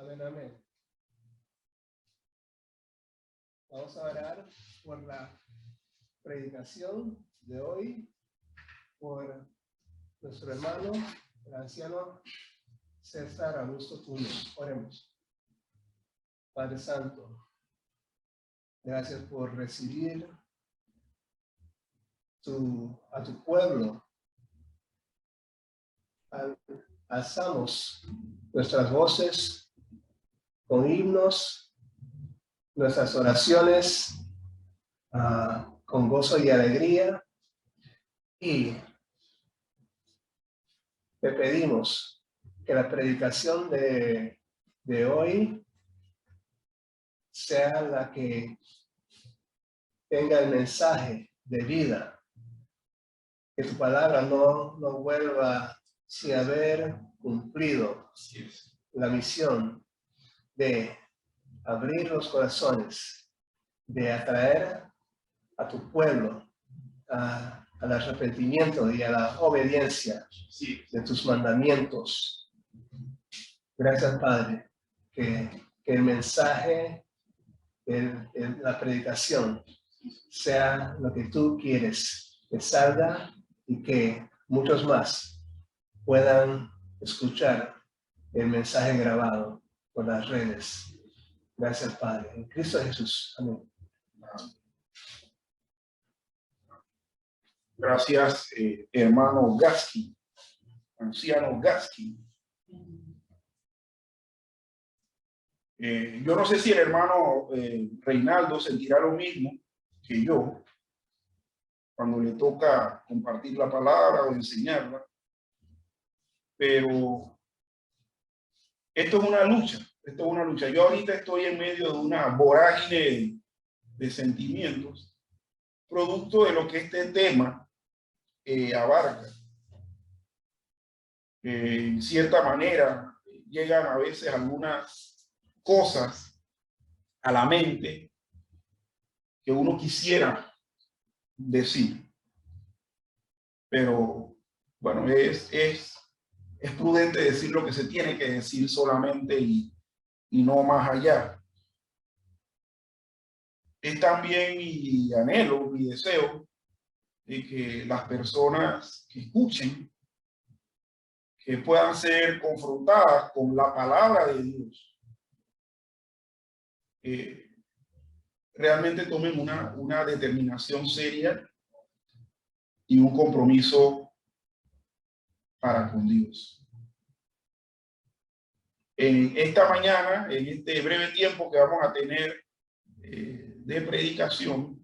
Amén, amén. Vamos a orar por la predicación de hoy, por nuestro hermano, el anciano César Augusto Túnez. Oremos. Padre Santo, gracias por recibir a tu pueblo. Alzamos nuestras voces con himnos, nuestras oraciones con gozo y alegría, y te pedimos que la predicación de hoy sea la que tenga el mensaje de vida, que tu palabra no vuelva sin haber cumplido la misión de abrir los corazones, de atraer a tu pueblo al arrepentimiento y a la obediencia de tus mandamientos. Gracias, Padre, que el mensaje, la predicación sea lo que tú quieres que salga y que muchos más puedan escuchar el mensaje grabado por las redes. Gracias, Padre. En Cristo Jesús. Amén. Gracias, hermano Gasky, anciano Gasky. Yo no sé si el hermano Reinaldo sentirá lo mismo que yo cuando le toca compartir la palabra o enseñarla, pero esto es una lucha, Yo ahorita estoy en medio de una vorágine de sentimientos, producto de lo que este tema abarca. En cierta manera, llegan a veces algunas cosas a la mente que uno quisiera decir, pero bueno, es prudente decir lo que se tiene que decir solamente y no más allá. Es también mi anhelo, mi deseo de que las personas que escuchen, que puedan ser confrontadas con la palabra de Dios, realmente tomen una determinación seria y un compromiso para con Dios. En esta mañana, en este breve tiempo que vamos a tener de predicación,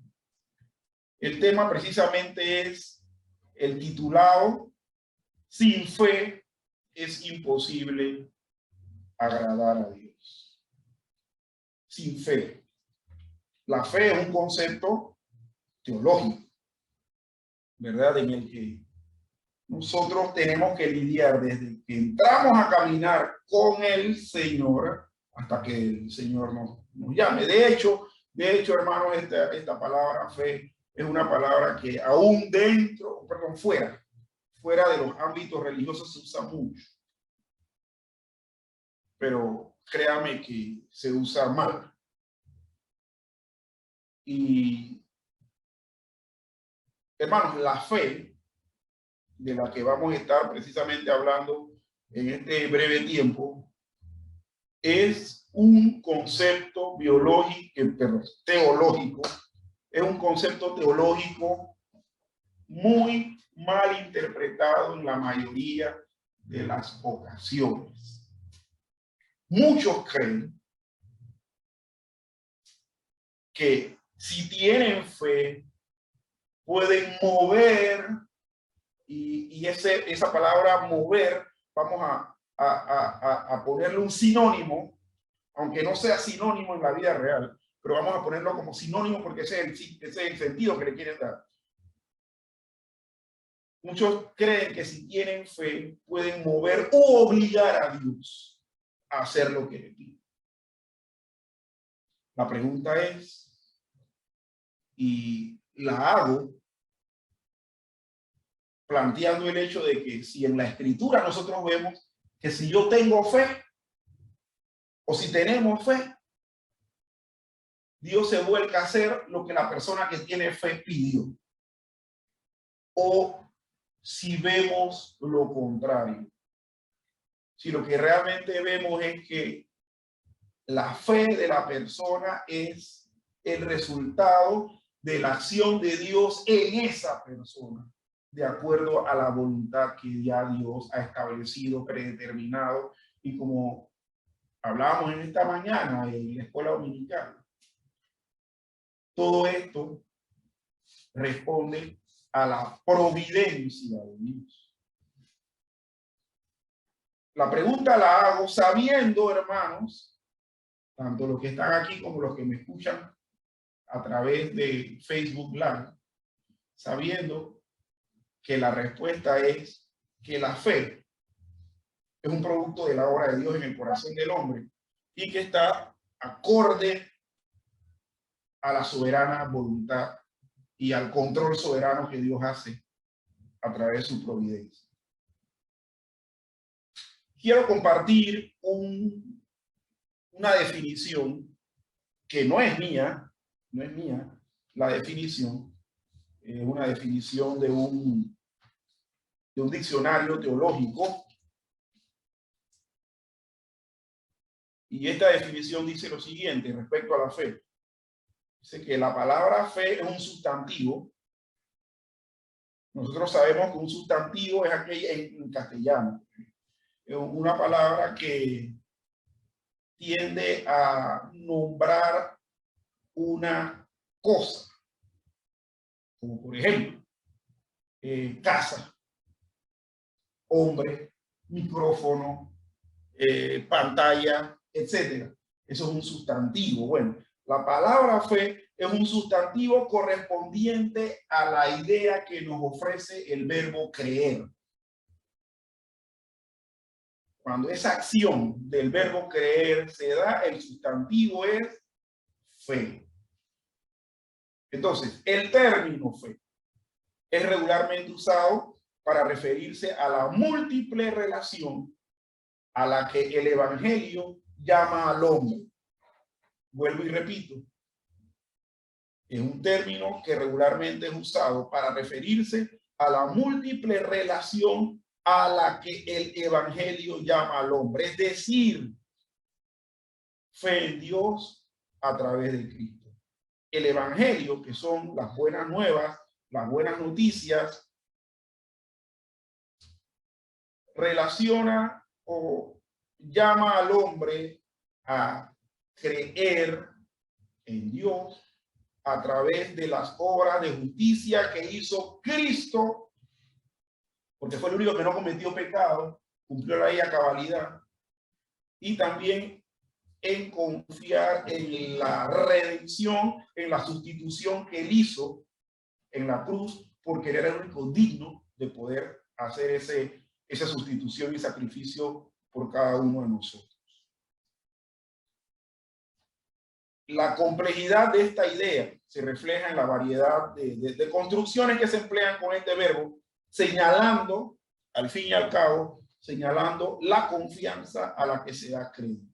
el tema precisamente es el titulado "Sin fe es imposible agradar a Dios". Sin fe. La fe es un concepto teológico, ¿verdad? En el que nosotros tenemos que lidiar desde que entramos a caminar con el Señor hasta que el Señor nos llame. De hecho, hermanos, esta palabra fe es una palabra que aún fuera de los ámbitos religiosos se usa mucho. Pero créame que se usa mal. Y, hermanos, la fe de la que vamos a estar precisamente hablando en este breve tiempo es un concepto teológico, es un concepto teológico muy mal interpretado en la mayoría de las ocasiones. Muchos creen que si tienen fe pueden mover, y esa palabra mover, vamos a ponerle un sinónimo, aunque no sea sinónimo en la vida real, pero vamos a ponerlo como sinónimo porque ese es el sentido que le quieren dar. Muchos creen que si tienen fe pueden mover o obligar a Dios a hacer lo que le pide. La pregunta es, y la hago planteando el hecho de que si en la Escritura nosotros vemos que si yo tengo fe, o si tenemos fe, Dios se vuelca a hacer lo que la persona que tiene fe pidió. O si vemos lo contrario, si lo que realmente vemos es que la fe de la persona es el resultado de la acción de Dios en esa persona, de acuerdo a la voluntad que ya Dios ha establecido, predeterminado, y como hablábamos en esta mañana en la escuela dominical, todo esto responde a la providencia de Dios. La pregunta la hago sabiendo, hermanos, tanto los que están aquí como los que me escuchan a través de Facebook Live, sabiendo que la respuesta es que la fe es un producto de la obra de Dios en el corazón del hombre y que está acorde a la soberana voluntad y al control soberano que Dios hace a través de su providencia. Quiero compartir una definición que no es mía, la definición, una definición de un diccionario teológico. Y esta definición dice lo siguiente respecto a la fe. Dice que la palabra fe es un sustantivo. Nosotros sabemos que un sustantivo es aquella en castellano. Es una palabra que tiende a nombrar una cosa. Como por ejemplo, casa, hombre, micrófono, pantalla, etcétera. Eso es un sustantivo. Bueno, la palabra fe es un sustantivo correspondiente a la idea que nos ofrece el verbo creer. Cuando esa acción del verbo creer se da, el sustantivo es fe. Entonces, el término fe es regularmente usado para referirse a la múltiple relación a la que el Evangelio llama al hombre. Vuelvo y repito. Es un término que regularmente es usado para referirse a la múltiple relación a la que el Evangelio llama al hombre. Es decir, fe en Dios a través de Cristo. El Evangelio, que son las buenas nuevas, las buenas noticias, relaciona o llama al hombre a creer en Dios a través de las obras de justicia que hizo Cristo, porque fue el único que no cometió pecado, cumplió la ley a cabalidad, y también en confiar en la redención, en la sustitución que él hizo en la cruz, porque él era el único digno de poder hacer esa sustitución y sacrificio por cada uno de nosotros. La complejidad de esta idea se refleja en la variedad de construcciones que se emplean con este verbo, señalando, al fin y al cabo, señalando la confianza a la que se da crédito.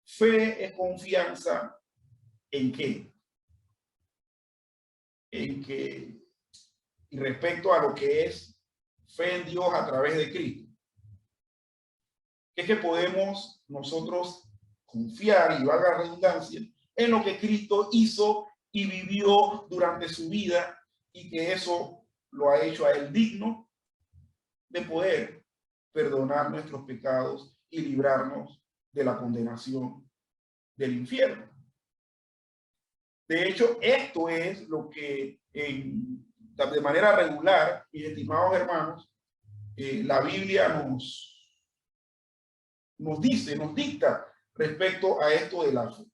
Fe es confianza ¿en qué? En que, y respecto a lo que es fe en Dios a través de Cristo, es que podemos nosotros confiar, y valga la redundancia, en lo que Cristo hizo y vivió durante su vida, y que eso lo ha hecho a él digno de poder perdonar nuestros pecados y librarnos de la condenación del infierno. De hecho, esto es lo que de manera regular, mis estimados hermanos, la Biblia nos dice, nos dicta respecto a esto de la fe.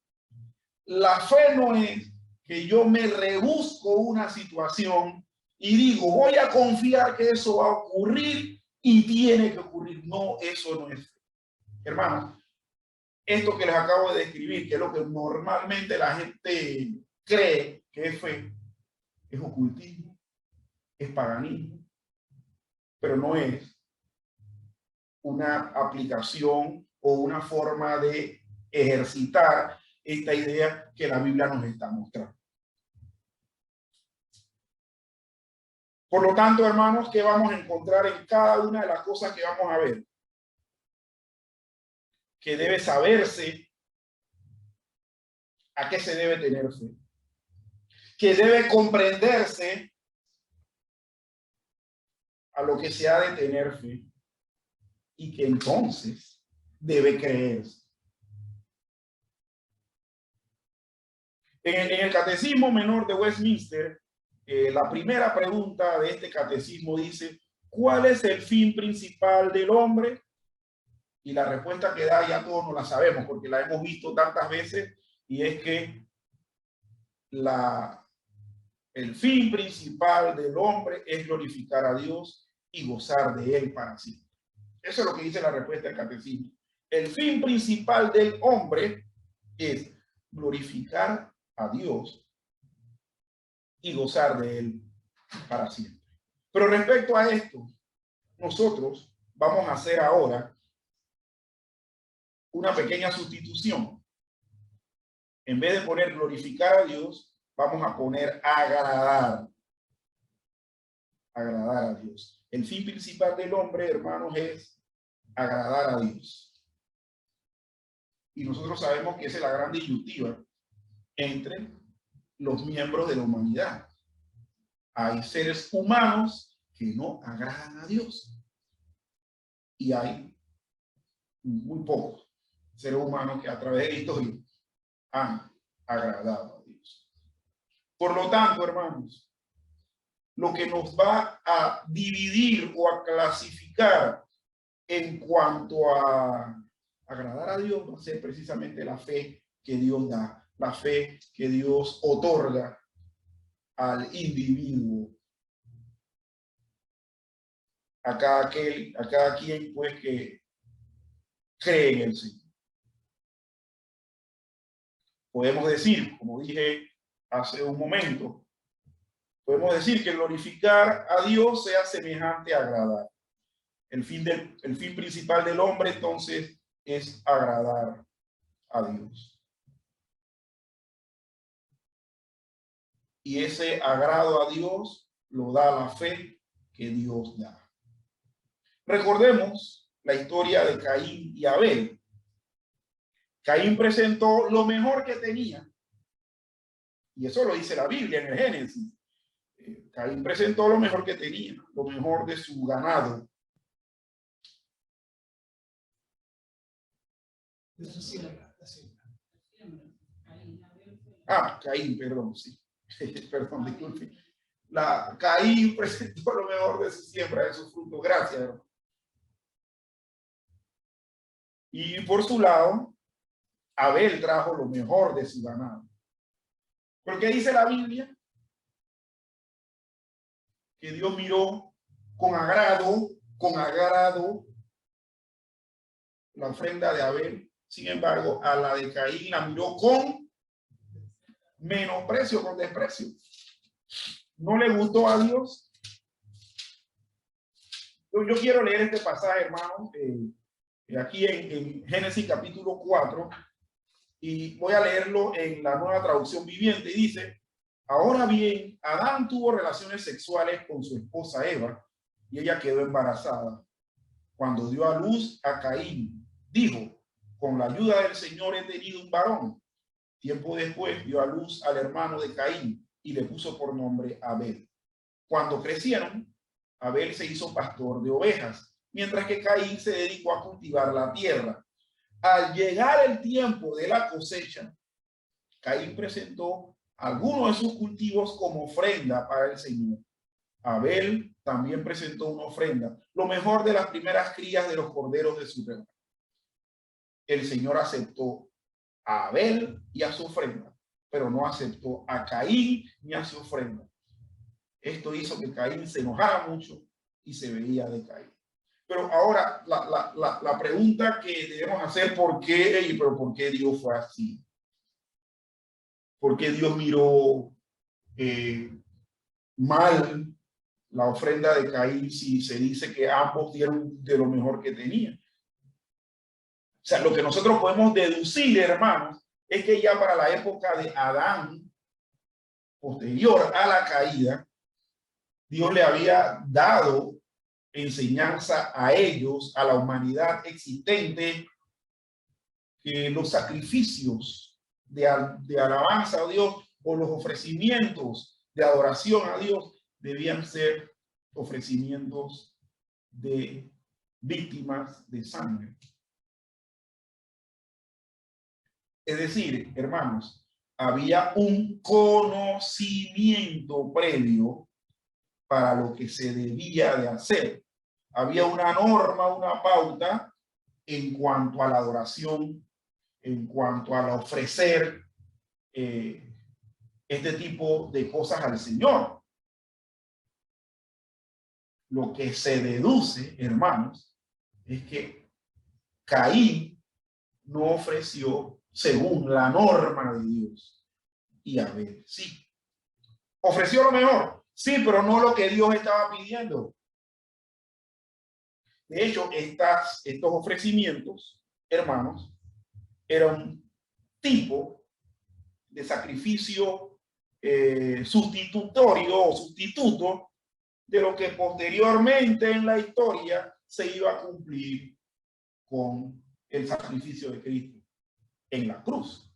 La fe no es que yo me rebusco una situación y digo, voy a confiar que eso va a ocurrir y tiene que ocurrir. No, eso no es fe. Hermanos, esto que les acabo de describir, que es lo que normalmente la gente cree que es fe, es ocultismo, es paganismo, pero no es una aplicación o una forma de ejercitar esta idea que la Biblia nos está mostrando. Por lo tanto, hermanos, ¿qué vamos a encontrar en cada una de las cosas que vamos a ver? Que debe saberse a qué se debe tener fe, que debe comprenderse a lo que se ha de tener fe y que entonces debe creerse. En el Catecismo Menor de Westminster, la primera pregunta de este catecismo dice: ¿cuál es el fin principal del hombre? Y la respuesta que da ya todos no la sabemos porque la hemos visto tantas veces, y es que el fin principal del hombre es glorificar a Dios y gozar de él para siempre. Eso es lo que dice la respuesta del catecismo. El fin principal del hombre es glorificar a Dios y gozar de él para siempre. Pero respecto a esto, nosotros vamos a hacer ahora una pequeña sustitución. En vez de poner glorificar a Dios, vamos a poner agradar a Dios. El fin principal del hombre, hermanos, es agradar a Dios. Y nosotros sabemos que esa es la gran disyuntiva entre los miembros de la humanidad. Hay seres humanos que no agradan a Dios. Y hay muy pocos seres humanos que a través de la historia han agradado a Dios. Por lo tanto, hermanos, lo que nos va a dividir o a clasificar en cuanto a agradar a Dios va a ser precisamente la fe que Dios da, la fe que Dios otorga al individuo, a cada quien pues que cree en el Señor. Podemos decir, como dije hace un momento, podemos decir que glorificar a Dios sea semejante a agradar. El fin principal del hombre entonces es agradar a Dios. Y ese agrado a Dios lo da la fe que Dios da. Recordemos la historia de Caín y Abel. Caín presentó lo mejor que tenía. Y eso lo dice la Biblia en el Génesis. Caín presentó lo mejor que tenía, lo mejor de su ganado. Caín, perdón, sí. Perdón, disculpe. Caín presentó lo mejor de su siembra, de su fruto. Gracias, hermano. Y por su lado, Abel trajo lo mejor de su ganado. ¿Por qué dice la Biblia? Que Dios miró con agrado la ofrenda de Abel. Sin embargo, a la de Caín la miró con menosprecio, con desprecio. ¿No le gustó a Dios? Yo quiero leer este pasaje, hermano, aquí en Génesis capítulo 4, y voy a leerlo en la Nueva Traducción Viviente. Y dice: ahora bien, Adán tuvo relaciones sexuales con su esposa Eva, y ella quedó embarazada. Cuando dio a luz a Caín, dijo: con la ayuda del Señor he tenido un varón. Tiempo después dio a luz al hermano de Caín y le puso por nombre Abel. Cuando crecieron, Abel se hizo pastor de ovejas, mientras que Caín se dedicó a cultivar la tierra. Al llegar el tiempo de la cosecha, Caín presentó algunos de sus cultivos como ofrenda para el Señor. Abel también presentó una ofrenda, lo mejor de las primeras crías de los corderos de su rebaño. El Señor aceptó a Abel y a su ofrenda, pero no aceptó a Caín ni a su ofrenda. Esto hizo que Caín se enojara mucho y se veía decaído. Pero ahora la pregunta que debemos hacer: ¿por qué? ¿Por qué Dios fue así? ¿Por qué Dios miró mal la ofrenda de Caín si se dice que ambos dieron de lo mejor que tenían? sea, lo que nosotros podemos deducir, hermanos, es que ya para la época de Adán, posterior a la caída, Dios le había dado enseñanza a ellos, a la humanidad existente, que los sacrificios de alabanza a Dios o los ofrecimientos de adoración a Dios debían ser ofrecimientos de víctimas de sangre. Es decir, hermanos, había un conocimiento previo para lo que se debía de hacer. Había una norma, una pauta en cuanto a la adoración, en cuanto a ofrecer este tipo de cosas al Señor. Lo que se deduce, hermanos, es que Caín no ofreció según la norma de Dios. Y Abel sí. Ofreció lo mejor, sí, pero no lo que Dios estaba pidiendo. De hecho, estos ofrecimientos, hermanos, eran un tipo de sacrificio sustitutorio o sustituto de lo que posteriormente en la historia se iba a cumplir con el sacrificio de Cristo en la cruz.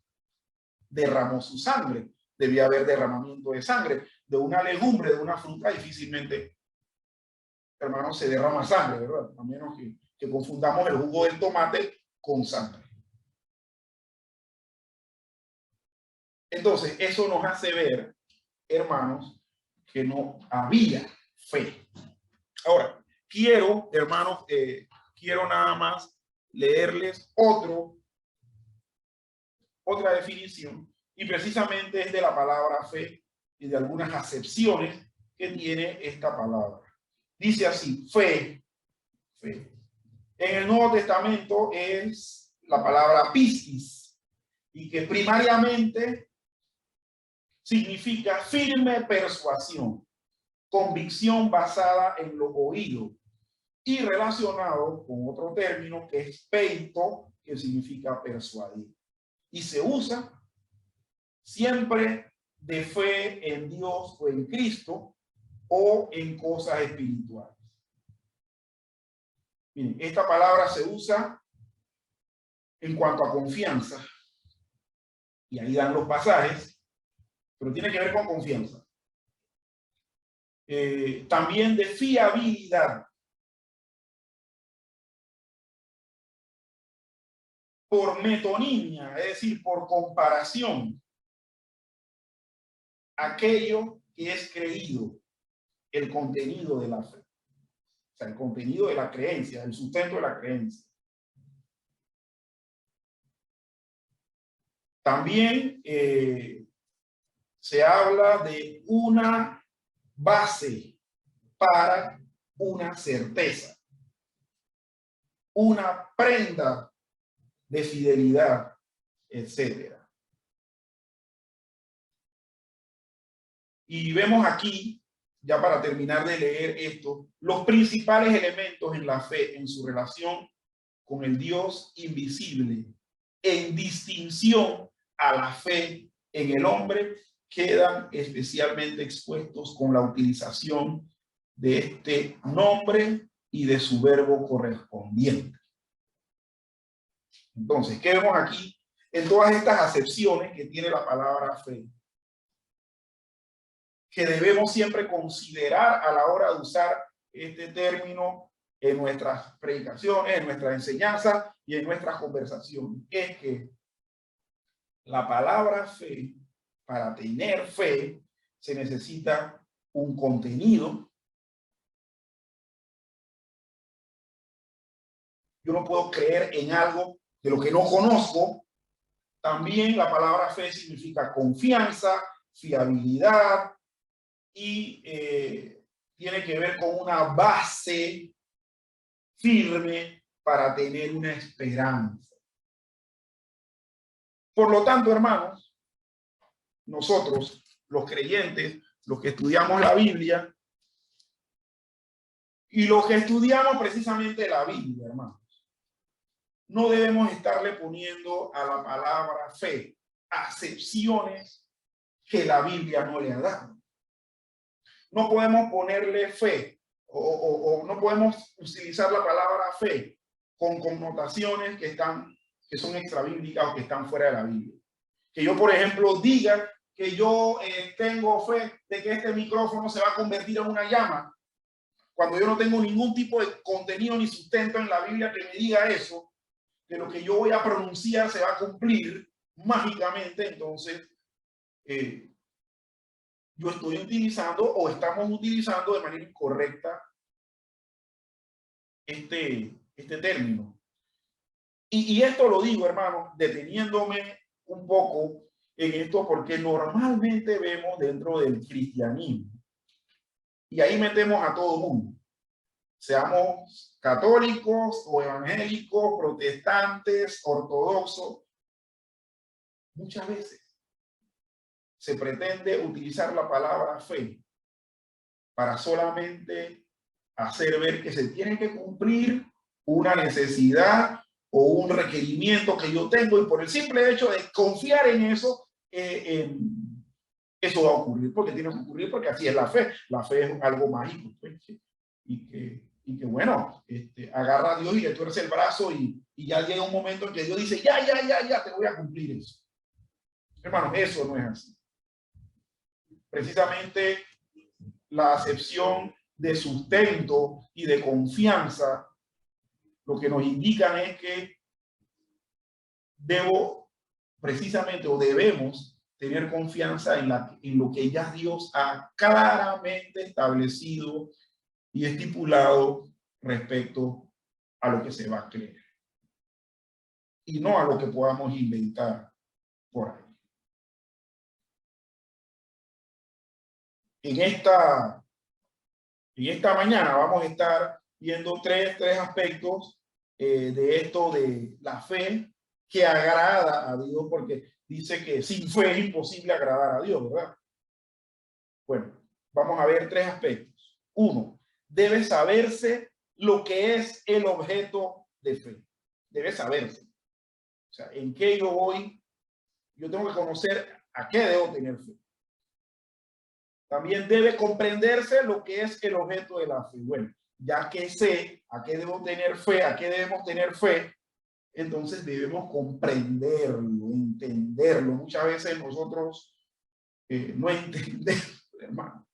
Derramó su sangre. Debía haber derramamiento de sangre. De una legumbre, de una fruta, difícilmente, hermanos, se derrama sangre, ¿verdad? A menos que confundamos el jugo del tomate con sangre. Entonces, eso nos hace ver, hermanos, que no había fe. Ahora, hermanos, quiero nada más leerles otra definición, y precisamente es de la palabra fe y de algunas acepciones que tiene esta palabra. Dice así, fe. En el Nuevo Testamento es la palabra pistis, y que primariamente significa firme persuasión, convicción basada en lo oído, y relacionado con otro término que es peito, que significa persuadir. Y se usa siempre de fe en Dios o en Cristo o en cosas espirituales. Miren, esta palabra se usa en cuanto a confianza, y ahí dan los pasajes, pero tiene que ver con confianza. También de fiabilidad, por metonimia, es decir, por comparación, aquello que es creído, el contenido de la fe, o sea, el contenido de la creencia, el sustento de la creencia. También se habla de una base para una certeza, una prenda de fidelidad, etcétera. Y vemos aquí, ya para terminar de leer esto, los principales elementos en la fe en su relación con el Dios invisible, en distinción a la fe en el hombre, quedan especialmente expuestos con la utilización de este nombre y de su verbo correspondiente. Entonces, ¿qué vemos aquí en todas estas acepciones que tiene la palabra fe? Que debemos siempre considerar a la hora de usar este término en nuestras predicaciones, en nuestras enseñanzas y en nuestras conversaciones. Es que la palabra fe, para tener fe, se necesita un contenido. Yo no puedo creer en algo de lo que no conozco. También la palabra fe significa confianza, fiabilidad, y tiene que ver con una base firme para tener una esperanza. Por lo tanto, hermanos, nosotros, los creyentes, los que estudiamos la Biblia, y los que estudiamos precisamente la Biblia, hermanos, no debemos estarle poniendo a la palabra fe acepciones que la Biblia no le ha dado. No podemos ponerle fe o no podemos utilizar la palabra fe con connotaciones que son extrabíblicas o que están fuera de la Biblia. Que yo, por ejemplo, diga que yo tengo fe de que este micrófono se va a convertir en una llama, cuando yo no tengo ningún tipo de contenido ni sustento en la Biblia que me diga eso, que lo que yo voy a pronunciar se va a cumplir mágicamente. Entonces yo estoy utilizando o estamos utilizando de manera incorrecta este término. Y esto lo digo, hermano, deteniéndome un poco en esto, porque normalmente vemos dentro del cristianismo, y ahí metemos a todo mundo, seamos católicos o evangélicos, protestantes, ortodoxos, muchas veces se pretende utilizar la palabra fe para solamente hacer ver que se tiene que cumplir una necesidad o un requerimiento que yo tengo, y por el simple hecho de confiar en eso, eso va a ocurrir, porque tiene que ocurrir, porque así es la fe. La fe es algo mágico, pues, y que bueno, agarra a Dios y le tuerce el brazo, y ya llega un momento en que Dios dice, ya, te voy a cumplir eso. Hermanos, eso no es así. Precisamente la acepción de sustento y de confianza, lo que nos indican es que debemos tener confianza en lo que ya Dios ha claramente establecido y estipulado respecto a lo que se va a creer, y no a lo que podamos inventar por ahí. En esta mañana vamos a estar viendo tres aspectos de esto de la fe que agrada a Dios, porque dice que sin fe es imposible agradar a Dios, ¿verdad? Bueno, vamos a ver tres aspectos. Uno, debe saberse lo que es el objeto de fe. Debe saberse. O sea, ¿en qué yo voy? Yo tengo que conocer a qué debo tener fe. También debe comprenderse lo que es el objeto de la fe. Bueno, ya que sé a qué debo tener fe, a qué debemos tener fe, entonces debemos comprenderlo, entenderlo. Muchas veces nosotros no entendemos, hermano.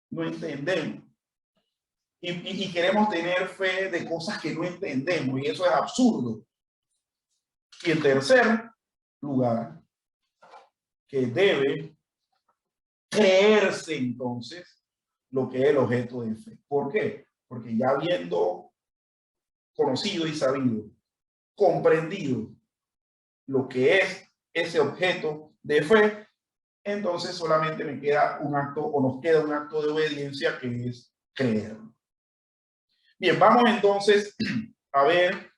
No entendemos. Y queremos tener fe de cosas que no entendemos, y eso es absurdo. Y en tercer lugar, que debe creerse entonces lo que es el objeto de fe. ¿Por qué? Porque ya habiendo conocido y sabido, comprendido lo que es ese objeto de fe, entonces solamente me queda un acto, o nos queda un acto de obediencia, que es creerlo. Bien, vamos entonces a ver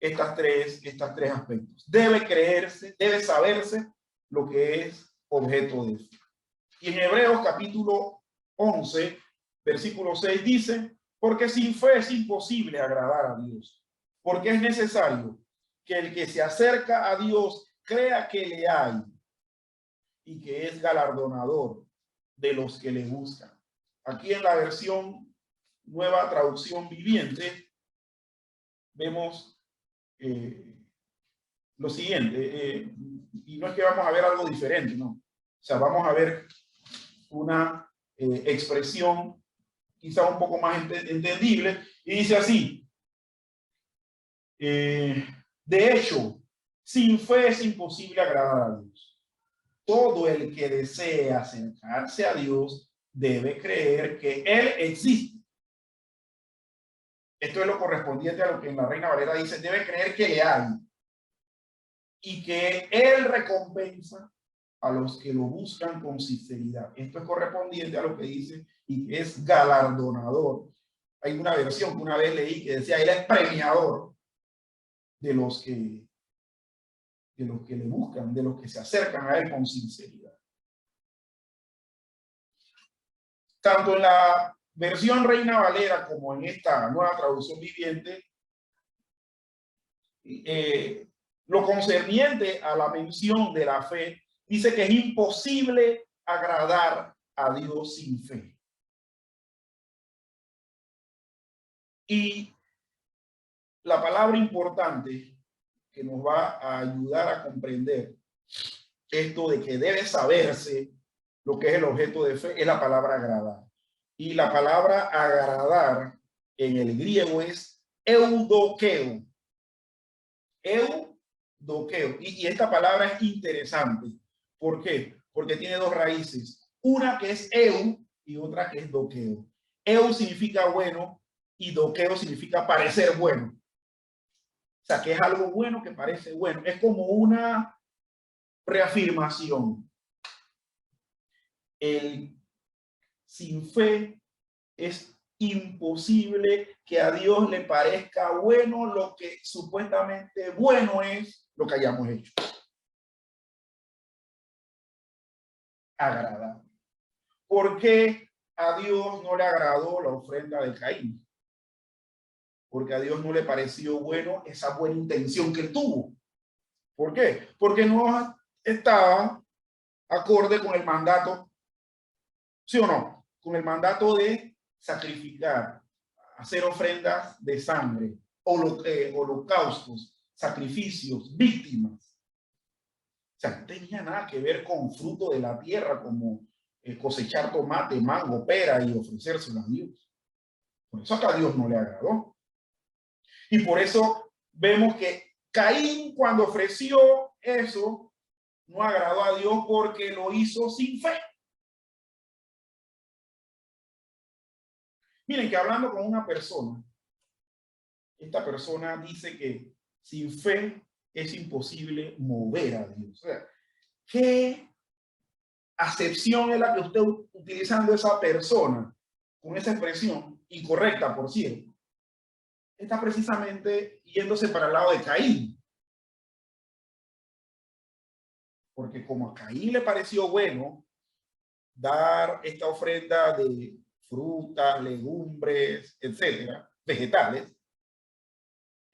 estas tres aspectos. Debe creerse, debe saberse lo que es objeto de fe. Y en Hebreos capítulo 11, versículo 6 dice, porque sin fe es imposible agradar a Dios, porque es necesario que el que se acerca a Dios crea que le hay y que es galardonador de los que le buscan. Aquí en la versión Nueva Traducción Viviente vemos lo siguiente, y no es que vamos a ver algo diferente, no. O sea, vamos a ver una expresión quizá un poco más entendible, y dice así: de hecho, sin fe es imposible agradar a Dios. Todo el que desee acercarse a Dios debe creer que Él existe. Esto es lo correspondiente a lo que en la Reina Valera dice: debe creer que le hay y que Él recompensa a los que lo buscan con sinceridad. Esto es correspondiente a lo que dice, y que es galardonador. Hay una versión que una vez leí que decía: Él es premiador de los que le buscan, de los que se acercan a Él con sinceridad. Tanto en la versión Reina Valera como en esta Nueva Traducción Viviente, lo concerniente a la mención de la fe, dice que es imposible agradar a Dios sin fe. Y la palabra importante que nos va a ayudar a comprender esto de que debe saberse lo que es el objeto de fe es la palabra agradar. Y la palabra agradar en el griego es eudokeo. Eudokeo. Y esta palabra es interesante. ¿Por qué? Porque tiene dos raíces. Una que es eu y otra que es dokeo. Eu significa bueno y dokeo significa parecer bueno. O sea, que es algo bueno que parece bueno. Es como una reafirmación. Sin fe es imposible que a Dios le parezca bueno lo que supuestamente bueno es lo que hayamos hecho. Agradable. ¿Por qué a Dios no le agradó la ofrenda de Caín? Porque a Dios no le pareció bueno esa buena intención que él tuvo. ¿Por qué? Porque no estaba acorde con el mandato, ¿sí o no? Con el mandato de sacrificar, hacer ofrendas de sangre, holocaustos, sacrificios, víctimas. O sea, no tenía nada que ver con fruto de la tierra como cosechar tomate, mango, pera y ofrecérselo a Dios. Por eso acá a Dios no le agradó. Y por eso vemos que Caín, cuando ofreció eso, no agradó a Dios porque lo hizo sin fe. Miren que hablando con una persona, esta persona dice que sin fe es imposible mover a Dios. O sea, ¿qué acepción es la que usted utilizando esa persona con esa expresión incorrecta, por cierto? Está precisamente yéndose para el lado de Caín. Porque como a Caín le pareció bueno dar esta ofrenda de frutas, legumbres, etcétera, vegetales,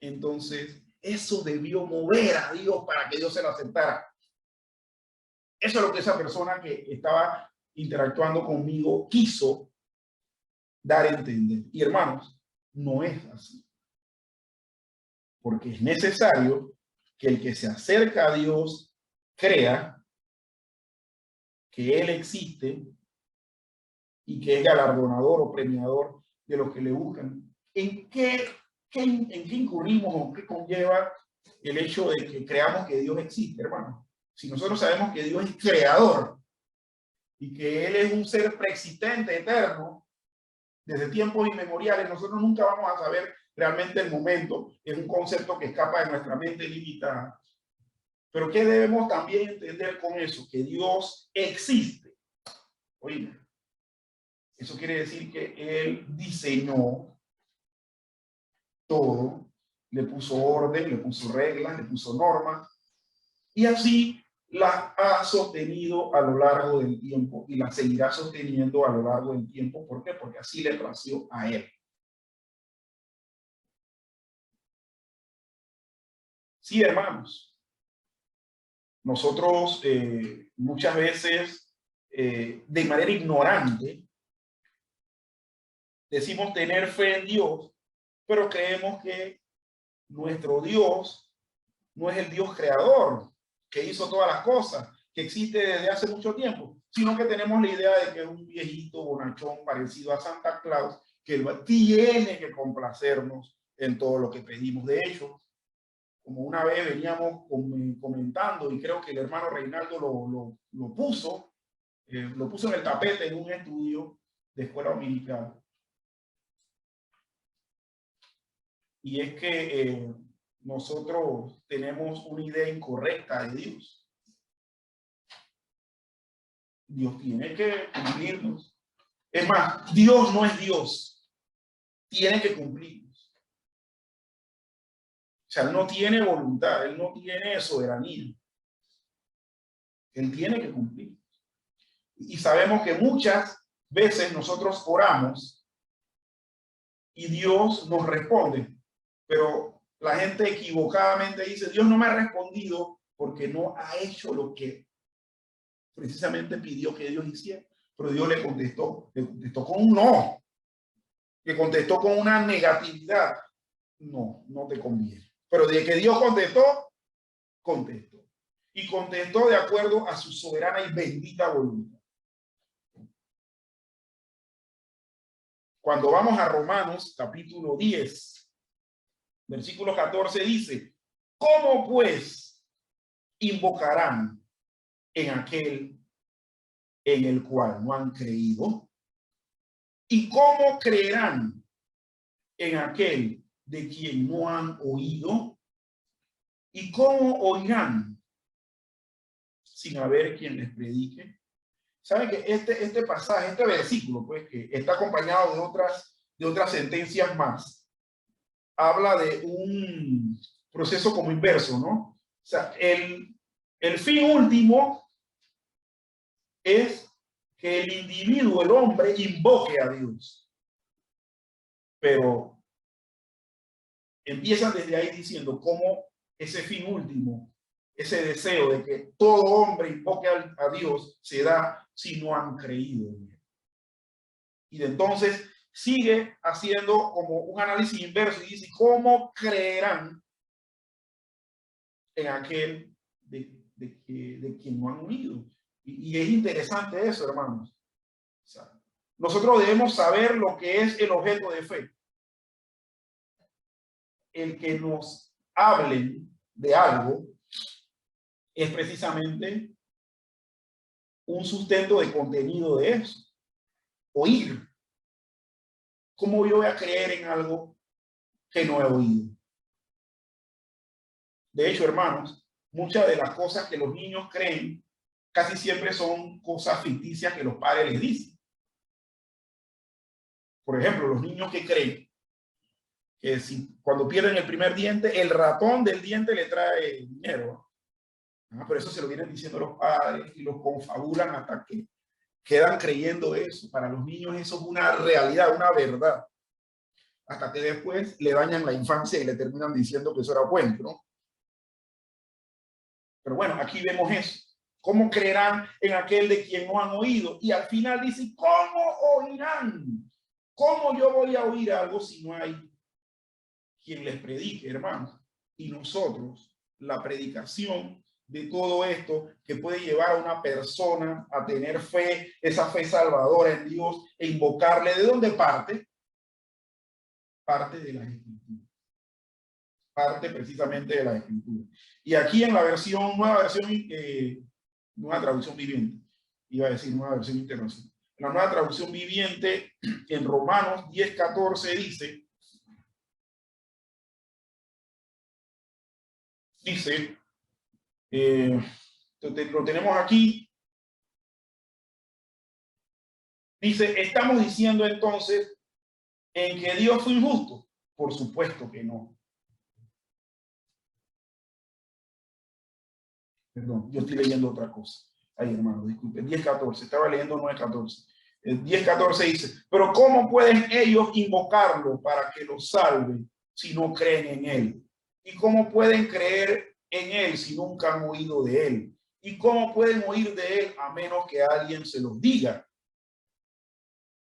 entonces eso debió mover a Dios para que Dios se lo aceptara. Eso es lo que esa persona que estaba interactuando conmigo quiso dar a entender. Y hermanos, no es así. Porque es necesario que el que se acerca a Dios crea que Él existe y que es galardonador o premiador de los que le buscan. ¿En qué incurrimos o qué conlleva el hecho de que creamos que Dios existe, hermano? Si nosotros sabemos que Dios es creador y que Él es un ser preexistente, eterno, desde tiempos inmemoriales, nosotros nunca vamos a saber realmente el momento. Es un concepto que escapa de nuestra mente limitada. Pero ¿qué debemos también entender con eso? Que Dios existe. Oye, eso quiere decir que Él diseñó todo, le puso orden, le puso reglas, le puso normas, y así las ha sostenido a lo largo del tiempo y las seguirá sosteniendo a lo largo del tiempo. ¿Por qué? Porque así le plació a Él. Sí, hermanos. Nosotros muchas veces, de manera ignorante, decimos tener fe en Dios, pero creemos que nuestro Dios no es el Dios creador, que hizo todas las cosas, que existe desde hace mucho tiempo, sino que tenemos la idea de que es un viejito bonachón parecido a Santa Claus, que tiene que complacernos en todo lo que pedimos. De hecho, como una vez veníamos comentando, y creo que el hermano Reinaldo lo puso en el tapete en un estudio de escuela dominical. Y es que nosotros tenemos una idea incorrecta de Dios. Dios tiene que cumplirnos. Es más, Dios no es Dios. Tiene que cumplirnos. O sea, Él no tiene voluntad, Él no tiene soberanía. Él tiene que cumplir. Y sabemos que muchas veces nosotros oramos y Dios nos responde, pero La gente equivocadamente dice, Dios no me ha respondido porque no ha hecho lo que precisamente pidió que Dios hiciera. Pero Dios le contestó con un no, le contestó con una negatividad. No, no te conviene. Pero de que Dios contestó, contestó. Y contestó de acuerdo a su soberana y bendita voluntad. Cuando vamos a Romanos capítulo 10, versículo 14 dice, ¿cómo pues invocarán en aquel en el cual no han creído? ¿Y cómo creerán en aquel de quien no han oído? ¿Y cómo oirán sin haber quien les predique? ¿Saben que este pasaje, este versículo, pues, que está acompañado de otras sentencias más, habla de un proceso como inverso, ¿no? O sea, el fin último es que el individuo, el hombre, invoque a Dios. Pero empiezan desde ahí diciendo cómo ese fin último, ese deseo de que todo hombre invoque a Dios, se da si no han creído en él. Y de entonces sigue haciendo como un análisis inverso y dice, ¿cómo creerán en aquel de quien no han oído? Y es interesante eso, hermanos. O sea, nosotros debemos saber lo que es el objeto de fe. El que nos hablen de algo es precisamente un sustento de contenido de eso. Oír. ¿Cómo yo voy a creer en algo que no he oído? De hecho, hermanos, muchas de las cosas que los niños creen casi siempre son cosas ficticias que los padres les dicen. Por ejemplo, los niños que creen que si cuando pierden el primer diente, el ratón del diente le trae dinero. Pero eso se lo vienen diciendo los padres y los confabulan hasta que quedan creyendo eso. Para los niños eso es una realidad, una verdad. Hasta que después le dañan la infancia y le terminan diciendo que eso era cuento, ¿no? Pero bueno, aquí vemos eso. ¿Cómo creerán en aquel de quien no han oído? Y al final dice, ¿cómo oirán? ¿Cómo yo voy a oír algo si no hay quien les predique, hermanos? Y nosotros, la predicación de todo esto que puede llevar a una persona a tener fe, esa fe salvadora en Dios e invocarle, ¿de dónde parte? Parte de las Escrituras. Parte precisamente de las Escrituras. Y aquí en la versión, nueva traducción viviente, iba a decir nueva versión internacional. La nueva traducción viviente en Romanos 10:14 dice, lo tenemos aquí, dice, estamos diciendo entonces en que Dios fue injusto. Por supuesto que no. Perdón, yo estoy leyendo otra cosa. Ay, hermano, disculpe. 10:14, estaba leyendo 9:14. El 10:14 dice, pero ¿cómo pueden ellos invocarlo para que los salve si no creen en él? ¿Y cómo pueden creer en él si nunca han oído de él? ¿Y cómo pueden oír de él a menos que alguien se los diga?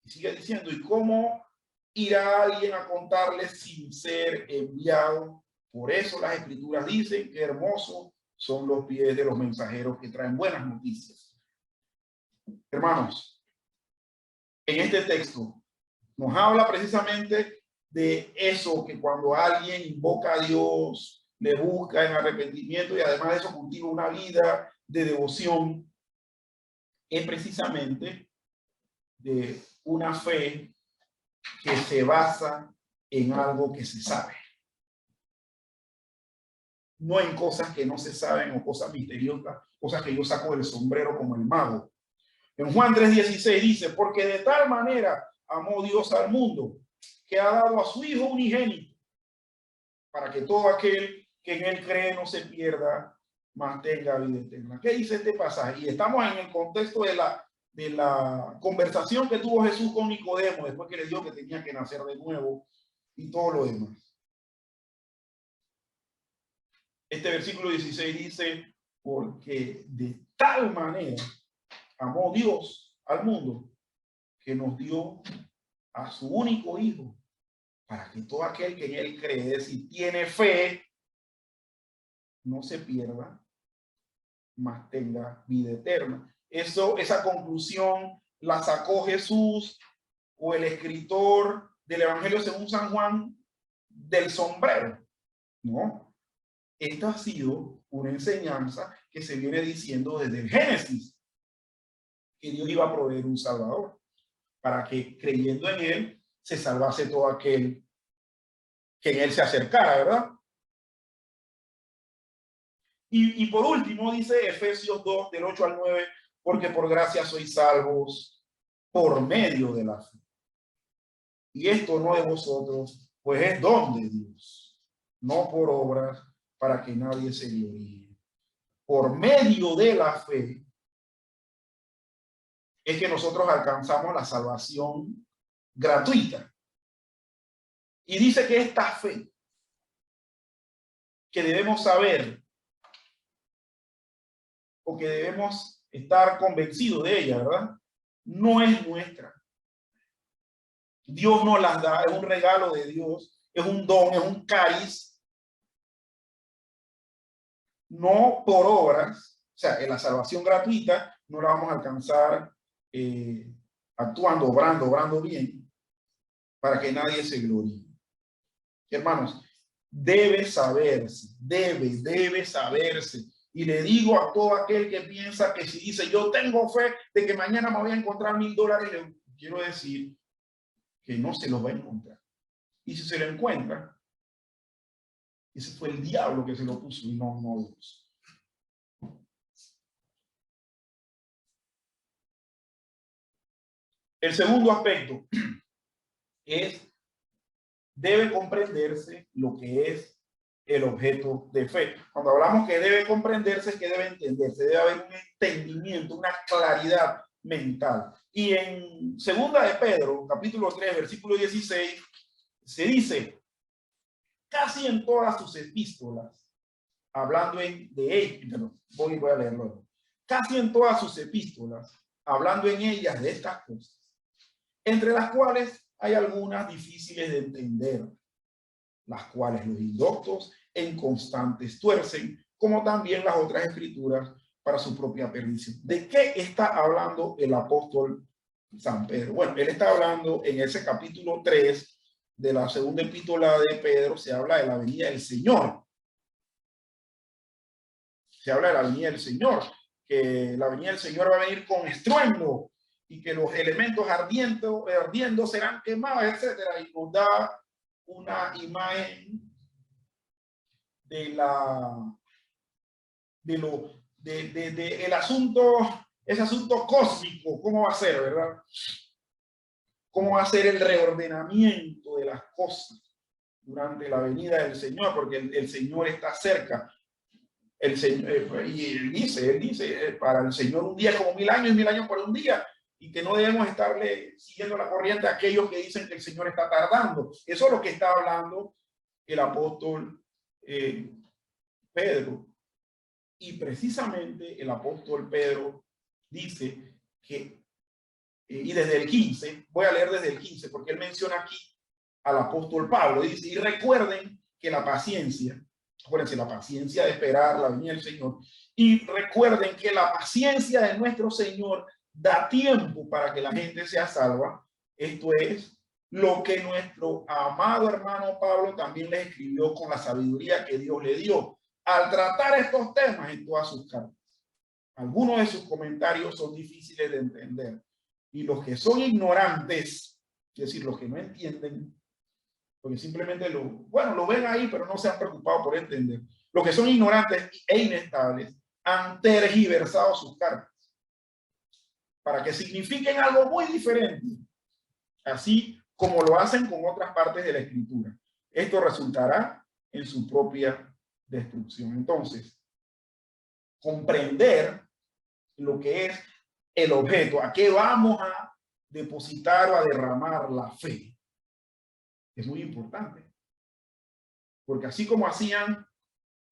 Y sigue diciendo, ¿y cómo irá alguien a contarles sin ser enviado? Por eso las Escrituras dicen que hermosos son los pies de los mensajeros que traen buenas noticias. Hermanos, en este texto nos habla precisamente de eso, que cuando alguien invoca a Dios, le busca en arrepentimiento y además de eso cultiva una vida de devoción, es precisamente de una fe que se basa en algo que se sabe. No en cosas que no se saben o cosas misteriosas, cosas que yo saco del sombrero como el mago. En Juan 3:16 dice, porque de tal manera amó Dios al mundo, que ha dado a su Hijo unigénito, para que todo aquel que en él cree no se pierda, mas tenga vida eterna. ¿Qué dice este pasaje? Y estamos en el contexto de la conversación que tuvo Jesús con Nicodemo, después que le dijo que tenía que nacer de nuevo y todo lo demás. Este versículo 16 dice, porque de tal manera amó Dios al mundo que nos dio a su único hijo para que todo aquel que en él cree, si tiene fe, no se pierda, mas tenga vida eterna. Esa conclusión la sacó Jesús o el escritor del Evangelio según San Juan del sombrero. No, esta ha sido una enseñanza que se viene diciendo desde el Génesis, que Dios iba a proveer un Salvador, para que creyendo en él se salvase todo aquel que en él se acercara, ¿verdad? Y por último dice Efesios 2, del 8 al 9, porque por gracia sois salvos por medio de la fe. Y esto no de vosotros, pues es don de Dios, no por obras, para que nadie se gloríe. Por medio de la fe es que nosotros alcanzamos la salvación gratuita. Y dice que esta fe que debemos saber o que debemos estar convencidos de ella, ¿verdad? No es nuestra. Dios nos las da, es un regalo de Dios, es un don, es un cariz, no por obras. O sea, en la salvación gratuita no la vamos a alcanzar actuando, obrando bien, para que nadie se gloríe. Hermanos, debe saberse. Y le digo a todo aquel que piensa que si dice yo tengo fe de que mañana me voy a encontrar $1000, le quiero decir que no se los va a encontrar. Y si se lo encuentra, ese fue el diablo que se lo puso y no Dios. El segundo aspecto es, debe comprenderse lo que es el objeto de fe. Cuando hablamos que debe comprenderse, es que debe entenderse, debe haber un entendimiento, una claridad mental. Y en segunda de Pedro, capítulo 3, versículo 16, se dice, casi en todas sus epístolas, hablando voy a leerlo. Casi en todas sus epístolas, hablando en ellas de estas cosas, entre las cuales hay algunas difíciles de entender, las cuales los indoctos e inconstantes tuercen, como también las otras escrituras para su propia perdición. ¿De qué está hablando el apóstol San Pedro? Bueno, él está hablando en ese capítulo 3 de la segunda epístola de Pedro, se habla de la venida del Señor. Se habla de la venida del Señor, que la venida del Señor va a venir con estruendo y que los elementos ardiendo serán quemados, etcétera, y nos da una imagen de el asunto, ese asunto cósmico, cómo va a ser, ¿verdad? Cómo va a ser el reordenamiento de las cosas durante la venida del Señor, porque el Señor está cerca. El Señor, y él dice, para el Señor un día es como 1000 años y 1000 años por un día, y que no debemos estarle siguiendo la corriente a aquellos que dicen que el Señor está tardando. Eso es lo que está hablando el apóstol Pedro. Y precisamente el apóstol Pedro dice que, y desde el 15, voy a leer desde el 15, porque él menciona aquí al apóstol Pablo, dice, y recuerden que la paciencia, acuérdense, la paciencia de esperar la venida del Señor, y recuerden que la paciencia de nuestro Señor da tiempo para que la gente sea salva. Esto es lo que nuestro amado hermano Pablo también le escribió con la sabiduría que Dios le dio al tratar estos temas en todas sus cartas. Algunos de sus comentarios son difíciles de entender, y los que son ignorantes, es decir, los que no entienden, porque simplemente lo ven ahí, pero no se han preocupado por entender. Los que son ignorantes e inestables han tergiversado sus cartas para que signifiquen algo muy diferente, así como lo hacen con otras partes de la Escritura. Esto resultará en su propia destrucción. Entonces, comprender lo que es el objeto, a qué vamos a depositar o a derramar la fe, es muy importante. Porque así como hacían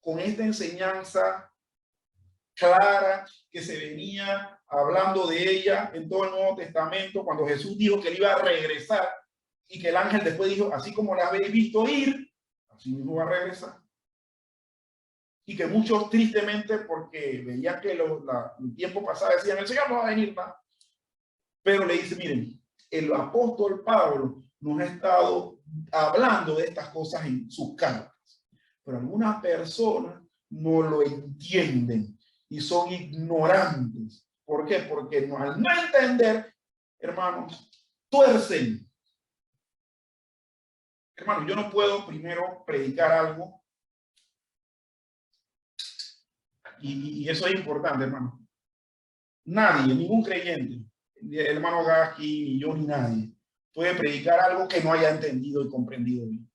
con esta enseñanza clara que se venía hablando de ella en todo el Nuevo Testamento, cuando Jesús dijo que él iba a regresar y que el ángel después dijo, así como la habéis visto ir, así mismo va a regresar. Y que muchos tristemente, porque veían que el tiempo pasado, decían, el Señor no va a venir más. Pero le dice, miren, el apóstol Pablo nos ha estado hablando de estas cosas en sus cartas, pero algunas personas no lo entienden y son ignorantes. ¿Por qué? Porque al no entender, hermanos, tuercen. Hermano, yo no puedo primero predicar algo y eso es importante, hermano. Nadie, ningún creyente, el hermano Gasky, ni yo, ni nadie, puede predicar algo que no haya entendido y comprendido bien.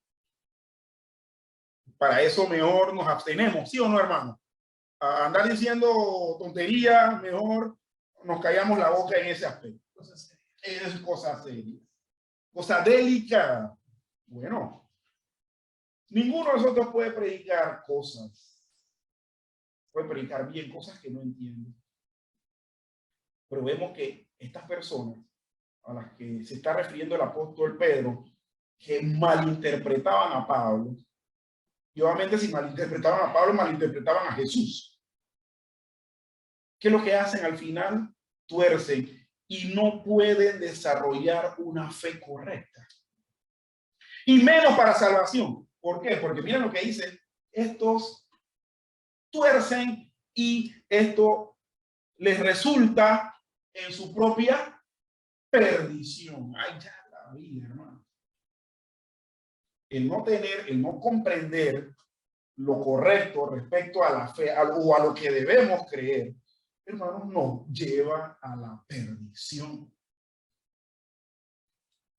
Para eso mejor nos abstenemos, ¿sí o no, hermano? A andar diciendo tonterías, mejor nos callamos la boca en ese aspecto. Es cosa seria, cosa delicada. Bueno, ninguno de nosotros puede predicar cosas, puede predicar bien cosas que no entiende. Pero vemos que estas personas a las que se está refiriendo el apóstol Pedro, que malinterpretaban a Pablo, y obviamente si malinterpretaban a Pablo, malinterpretaban a Jesús. ¿Qué es lo que hacen al final? Tuercen y no pueden desarrollar una fe correcta. Y menos para salvación. ¿Por qué? Porque miren lo que dice, estos tuercen y esto les resulta en su propia perdición. Ay, ya la vida, hermano. El no tener, el no comprender lo correcto respecto a la fe o a lo que debemos creer, hermanos, nos lleva a la perdición.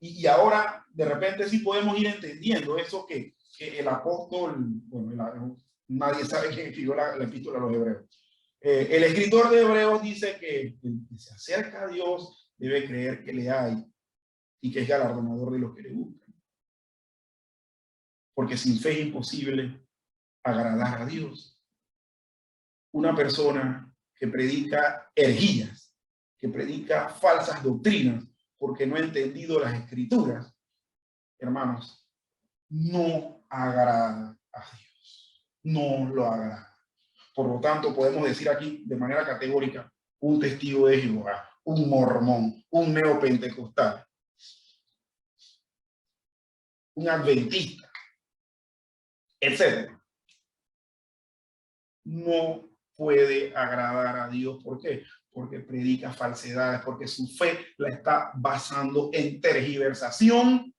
Y ahora, de repente, sí podemos ir entendiendo eso que el apóstol, bueno, nadie sabe quién escribió la epístola a los hebreos. El escritor de Hebreos dice que el que se acerca a Dios debe creer que le hay y que es galardonador de los que le buscan. Porque sin fe es imposible agradar a Dios. Una persona que predica herejías, que predica falsas doctrinas, porque no ha entendido las escrituras, hermanos, no agrada a Dios. No lo agrada. Por lo tanto, podemos decir aquí de manera categórica, un testigo de Jehová, un mormón, un neopentecostal, un adventista, etc. No puede agradar a Dios. ¿Por qué? Porque predica falsedades, porque su fe la está basando en tergiversación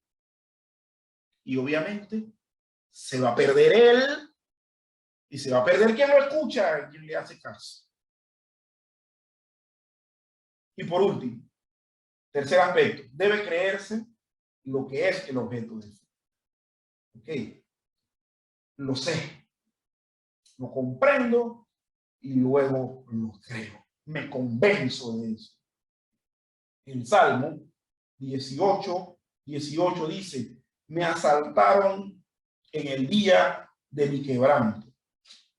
y obviamente se va a perder él y se va a perder quien lo escucha y quien le hace caso. Y por último, tercer aspecto, debe creerse lo que es el objeto de fe. Ok, lo sé, lo comprendo y luego lo creo. Me convenzo de eso. El Salmo 18 dice, me asaltaron en el día de mi quebranto,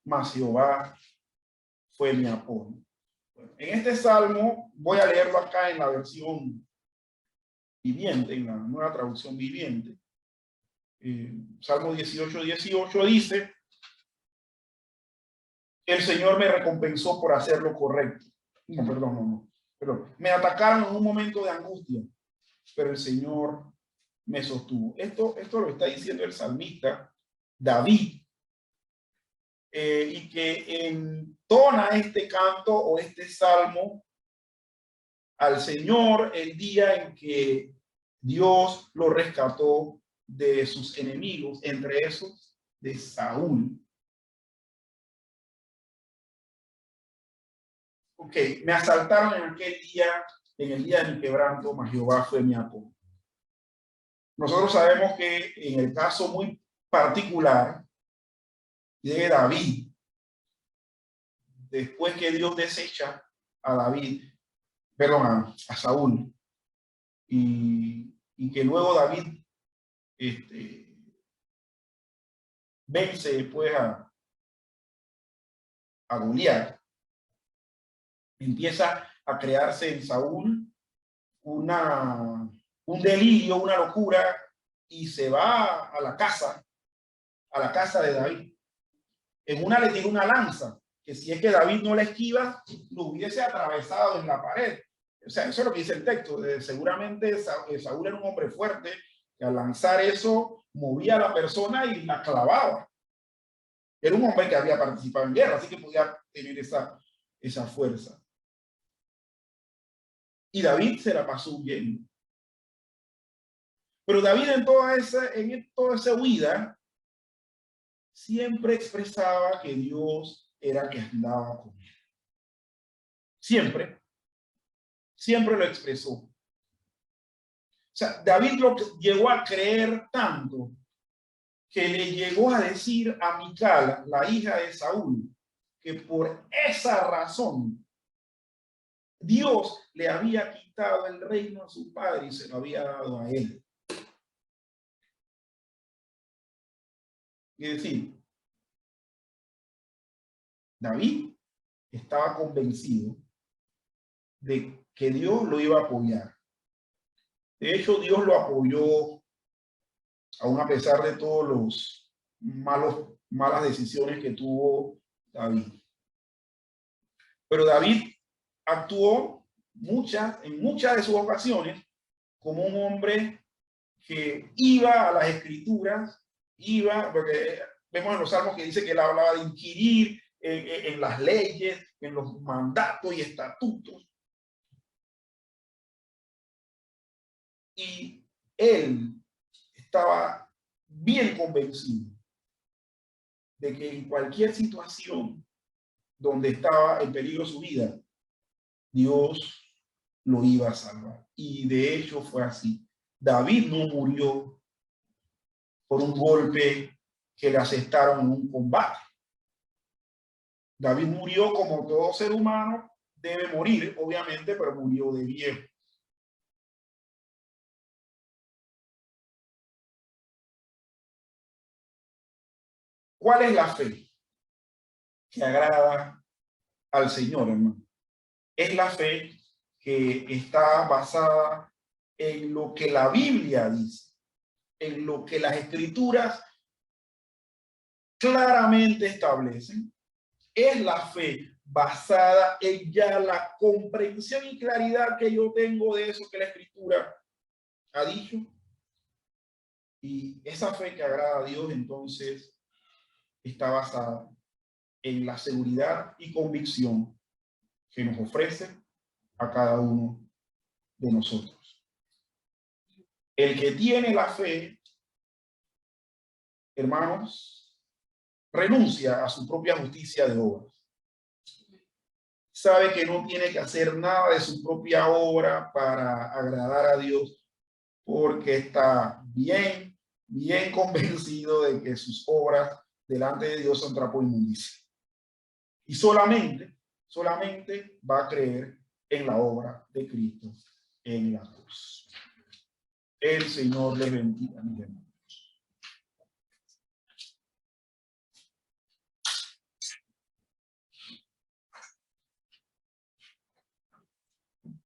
mas Jehová fue mi apoyo. Bueno, en este salmo, voy a leerlo acá en la versión viviente, en la nueva traducción viviente. Salmo 18 dice, el Señor me recompensó por hacer lo correcto. No, perdón. Me atacaron en un momento de angustia, pero el Señor me sostuvo. Esto lo está diciendo el salmista David, y que entona este canto o este salmo al Señor el día en que Dios lo rescató de sus enemigos, entre esos de Saúl. Ok, me asaltaron en aquel día, en el día de mi quebranto, mas Jehová fue mi apoyo. Nosotros sabemos que en el caso muy particular de David, después que Dios desecha a David, perdón, a Saúl, y que luego David vence después a Goliat, empieza a crearse en Saúl un delirio, una locura, y se va a la casa de David. En una le tira una lanza, que si es que David no la esquiva, lo hubiese atravesado en la pared. O sea, eso es lo que dice el texto. Seguramente Saúl era un hombre fuerte, que al lanzar eso movía a la persona y la clavaba. Era un hombre que había participado en guerra, así que podía tener esa fuerza. Y David se la pasó huyendo. Pero David en toda esa huida siempre expresaba que Dios era que andaba con él. Siempre lo expresó. O sea, David lo llegó a creer tanto que le llegó a decir a Mical, la hija de Saúl, que por esa razón Dios le había quitado el reino a su padre y se lo había dado a él. Es decir, David estaba convencido de que Dios lo iba a apoyar. De hecho, Dios lo apoyó aún a pesar de todos los malas decisiones que tuvo David. Pero David actuó en muchas de sus ocasiones como un hombre que iba a las escrituras, porque vemos en los salmos que dice que él hablaba de inquirir en las leyes, en los mandatos y estatutos. Y él estaba bien convencido de que en cualquier situación donde estaba en peligro su vida, Dios lo iba a salvar. Y de hecho fue así. David no murió por un golpe que le asestaron en un combate. David murió como todo ser humano debe morir, obviamente, pero murió de viejo. ¿Cuál es la fe que agrada al Señor, hermano? Es la fe que está basada en lo que la Biblia dice, en lo que las Escrituras claramente establecen. Es la fe basada en ya la comprensión y claridad que yo tengo de eso que la Escritura ha dicho. Y esa fe que agrada a Dios, entonces, está basada en la seguridad y convicción que nos ofrece a cada uno de nosotros. El que tiene la fe, hermanos, renuncia a su propia justicia de obras. Sabe que no tiene que hacer nada de su propia obra para agradar a Dios, porque está bien convencido de que sus obras delante de Dios son trapo de inmundicia. Y solamente va a creer en la obra de Cristo en la cruz. El Señor les bendiga, mi hermano.